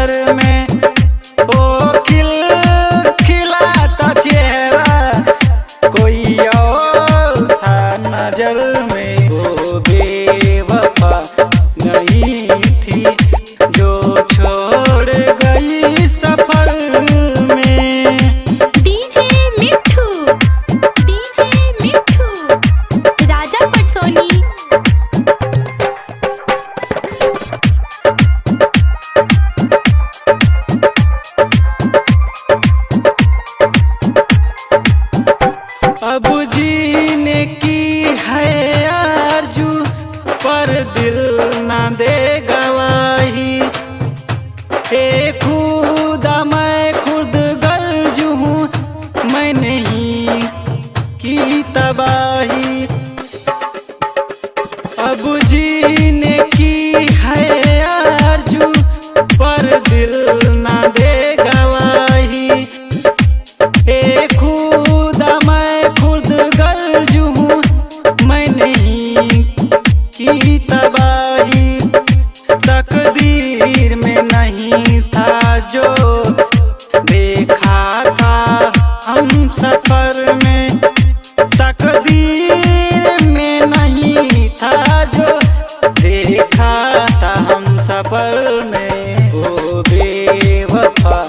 नजर में, ओ खिलाता चेहरा कोई और था नजर में। वो बेवफा नहीं थी जो छोड़ गई सफर में। डीजे मिठू राजा पटसोनी। अब जीने की है आरज़ू पर दिल ना दे गवाही। ए खुदा मैं खुद गर्ज हूँ, मैं नहीं की तबाही। अब जीने की है आरज़ू पर दिल ना दे गवाही। ए खुदा मैं खुद गर्ज हूँ, मैं नहीं की तबाही। तकदीर में नहीं था जो देखा था हम सफर में। तकदीर में नहीं था जो देखा था हम सफर में। वो बेवफा